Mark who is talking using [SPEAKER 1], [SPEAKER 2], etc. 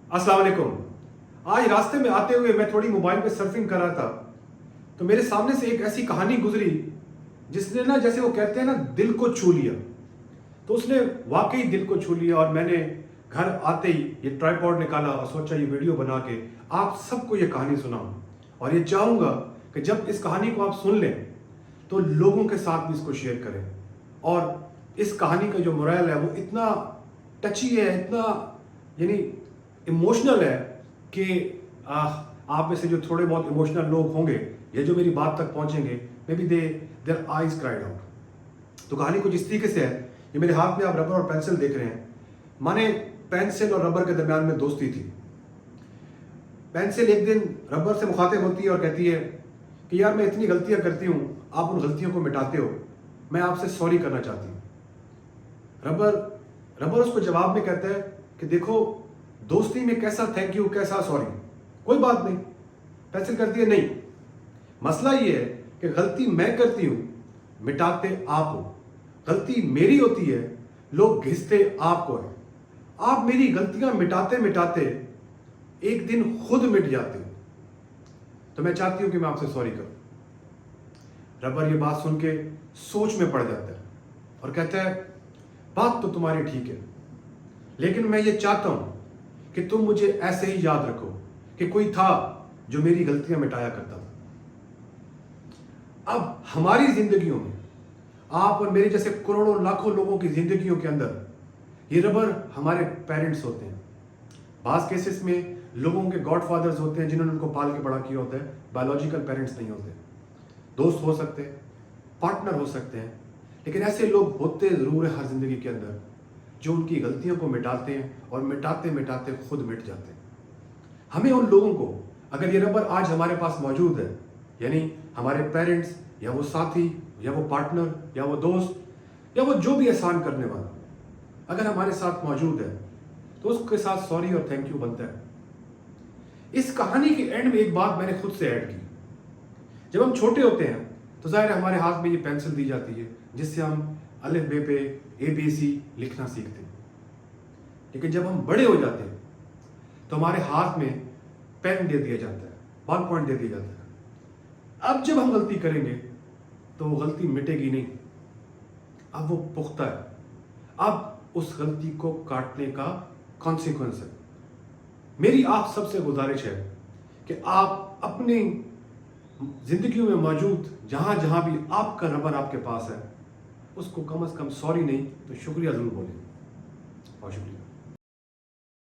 [SPEAKER 1] अस्सलाम वालेकुम। आज रास्ते में आते हुए मैं थोड़ी मोबाइल पे सर्फिंग कर रहा था तो मेरे सामने से एक ऐसी कहानी गुजरी जिसने ना, जैसे वो कहते हैं ना, दिल को छू लिया। तो उसने वाकई दिल को छू लिया और मैंने घर आते ही ये ट्राइपॉड निकाला और सोचा ये वीडियो बना के आप सबको ये कहानी सुनाऊं। और ये चाहूँगा कि जब इस कहानी को आप सुन लें तो लोगों के साथ भी इसको शेयर करें। और इस कहानी का जो मोरल है वो इतना टची है, इतना यानी इमोशनल है कि आप में से जो थोड़े बहुत इमोशनल लोग होंगे, ये जो मेरी बात तक पहुंचेंगे, may be their eyes cried out. तो कहानी कुछ इस तरीके से है, ये मेरे हाथ में आप रबर और पेंसिल देख रहे हैं। माने पेंसिल और रबर के दरमियान में दोस्ती थी। पेंसिल एक दिन रबर से मुखातिब होती है और कहती है कि यार मैं इतनी गलतियां करती हूँ, आप उन गलतियों को मिटाते हो, मैं आपसे सॉरी करना चाहती हूँ। रबर उसको जवाब में कहता है कि देखो, दोस्ती में कैसा थैंक यू, कैसा सॉरी, कोई बात नहीं। पेंसिल करती है नहीं, मसला ये है कि गलती मैं करती हूं, मिटाते आप हो। गलती मेरी होती है, लोग घिसते आपको है। आप मेरी गलतियां मिटाते मिटाते एक दिन खुद मिट जाते हो। तो मैं चाहती हूं कि मैं आपसे सॉरी करूं। रबर ये बात सुन के सोच में पड़ जाता है और कहता है बात तो तुम्हारी ठीक है, लेकिन मैं ये चाहता हूं कि तुम मुझे ऐसे ही याद रखो कि कोई था जो मेरी गलतियां मिटाया करता था। अब हमारी जिंदगियों में, आप और मेरे जैसे करोड़ों लाखों लोगों की जिंदगियों के अंदर ये रबर हमारे पेरेंट्स होते हैं। बास केसेस में लोगों के गॉडफादर्स होते हैं जिन्होंने उनको पाल के बड़ा किया होता है, बायोलॉजिकल पेरेंट्स नहीं होते। दोस्त हो सकते हैं, पार्टनर हो सकते हैं, लेकिन ऐसे लोग होते जरूर है हर जिंदगी के अंदर जो उनकी गलतियों को मिटाते हैं और मिटाते मिटाते खुद मिट जाते हैं। हमें उन लोगों को, अगर ये रबर आज हमारे पास मौजूद है, यानी हमारे पेरेंट्स या वो साथी या वो पार्टनर या वो दोस्त या वो जो भी एहसान करने वाला, अगर हमारे साथ मौजूद है तो उसके साथ सॉरी और थैंक यू बनता है। इस कहानी के एंड में एक बात मैंने खुद से ऐड की। जब हम छोटे होते हैं तो जाहिर है हमारे हाथ में ये पेंसिल दी जाती है जिससे हम अलिफ बे पे ABC लिखना सीखते हैं। लेकिन जब हम बड़े हो जाते हैं तो हमारे हाथ में पेन दे दिया जाता है, बॉल पॉइंट दे दिया जाता है। अब जब हम गलती करेंगे तो वो गलती मिटेगी नहीं, अब वो पुख्ता है। अब उस गलती को काटने का कॉन्सिक्वेंस है। मेरी आप सबसे गुजारिश है कि आप अपनी जिंदगी में मौजूद जहां जहां भी आपका रबर आपके पास है, उसको कम से कम सॉरी नहीं तो शुक्रिया जरूर बोलें। बहुत शुक्रिया।